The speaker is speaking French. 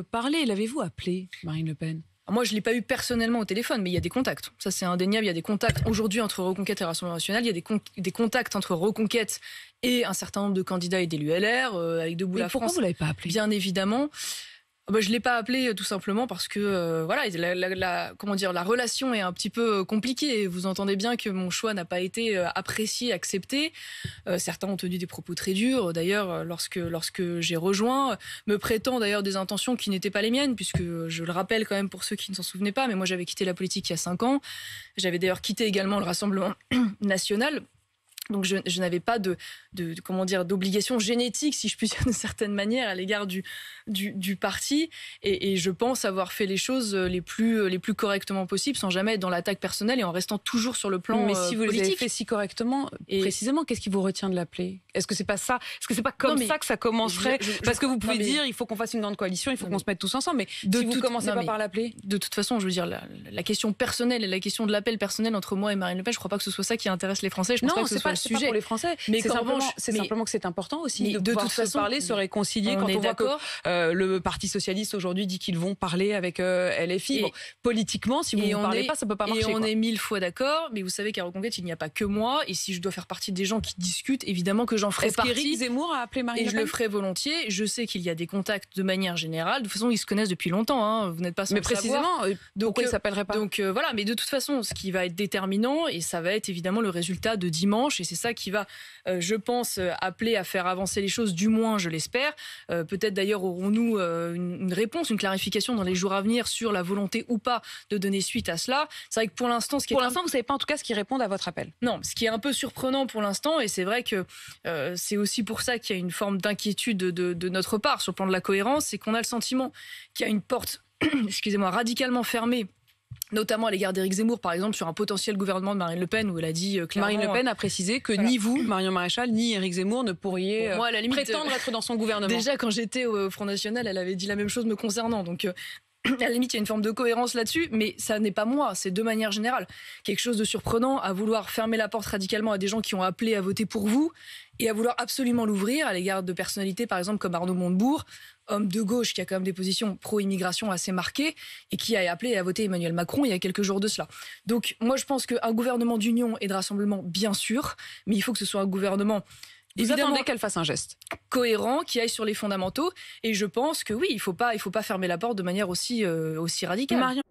parler. L'avez-vous appelé, Marine Le Pen? Moi, je ne l'ai pas eu personnellement au téléphone, mais il y a des contacts. Ça, c'est indéniable. Il y a des contacts aujourd'hui entre Reconquête et Rassemblement National. Il y a des contacts entre Reconquête et un certain nombre de candidats et d'élus LR, avec Debout la France. Pourquoi vous ne l'avez pas appelé? Bien évidemment. Je ne l'ai pas appelé tout simplement parce que voilà, la relation est un petit peu compliquée. Vous entendez bien que mon choix n'a pas été apprécié, accepté. Certains ont tenu des propos très durs. D'ailleurs, lorsque j'ai rejoint, me prêtant d'ailleurs des intentions qui n'étaient pas les miennes, puisque je le rappelle quand même pour ceux qui ne s'en souvenaient pas, mais moi j'avais quitté la politique il y a 5 ans. J'avais d'ailleurs quitté également le Rassemblement national. Donc je n'avais pas d'obligation génétique, si je puis dire d'une certaine manière, à l'égard du parti. Et je pense avoir fait les choses les plus correctement possibles, sans jamais être dans l'attaque personnelle et en restant toujours sur le plan politique. Mais si vous les avez fait si correctement, précisément, qu'est-ce qui vous retient de l'appeler? Est-ce que c'est pas ça? Est-ce que c'est pas comme ça que ça commencerait? Parce que vous pouvez dire, il faut qu'on fasse une grande coalition, il faut qu'on se mette tous ensemble. Mais si vous commencez pas par l'appeler? De toute façon, je veux dire, la question personnelle et la question de l'appel personnel entre moi et Marine Le Pen, je crois pas que ce soit ça qui intéresse les Français. Je pense pas que ce soit le sujet. C'est pas pour les Français. Mais c'est simplement que c'est important aussi de pouvoir se parler, se réconcilier. Quand on voit que le Parti socialiste aujourd'hui dit qu'ils vont parler avec LFI. Politiquement, si vous ne parlez pas, ça peut pas marcher. Et on est 1000 fois d'accord. Mais vous savez qu'à Reconquête, il n'y a pas que moi. Et si je dois faire partie des gens qui discutent, évidemment que j'en ferai partie. Est-ce qu'Éric Zemmour a appelé Marine Le Pen? Et je le ferai volontiers. Je sais qu'il y a des contacts de manière générale. De toute façon, ils se connaissent depuis longtemps. Hein. Vous n'êtes pas sans le savoir. Mais précisément, pourquoi ils s'appelleraient pas? Donc voilà. Mais de toute façon, ce qui va être déterminant, et ça va être évidemment le résultat de dimanche. Et c'est ça qui va, je pense, appeler à faire avancer les choses, du moins, je l'espère. Peut-être d'ailleurs aurons-nous une réponse, une clarification dans les jours à venir sur la volonté ou pas de donner suite à cela. C'est vrai que pour l'instant, vous savez pas en tout cas ce qui répond à votre appel. Non, ce qui est un peu surprenant pour l'instant, et c'est vrai que c'est aussi pour ça qu'il y a une forme d'inquiétude de notre part sur le plan de la cohérence, c'est qu'on a le sentiment qu'il y a une porte, excusez-moi, radicalement fermée, notamment à l'égard d'Éric Zemmour, par exemple, sur un potentiel gouvernement de Marine Le Pen, où elle a dit clairement... Marine Le Pen a précisé que ni vous, Marion Maréchal, ni Éric Zemmour ne pourriez prétendre être dans son gouvernement. Déjà, quand j'étais au Front National, elle avait dit la même chose me concernant, donc... à la limite, il y a une forme de cohérence là-dessus, mais ça n'est pas moi, c'est de manière générale. Quelque chose de surprenant à vouloir fermer la porte radicalement à des gens qui ont appelé à voter pour vous et à vouloir absolument l'ouvrir à l'égard de personnalités, par exemple, comme Arnaud Montebourg, homme de gauche qui a quand même des positions pro-immigration assez marquées et qui a appelé à voter Emmanuel Macron il y a quelques jours de cela. Donc, moi, je pense qu'un gouvernement d'union et de rassemblement, bien sûr, mais il faut que ce soit un gouvernement... Vous attendez qu'elle fasse un geste cohérent, qui aille sur les fondamentaux. Et je pense que oui, il faut pas fermer la porte de manière aussi radicale. Marion.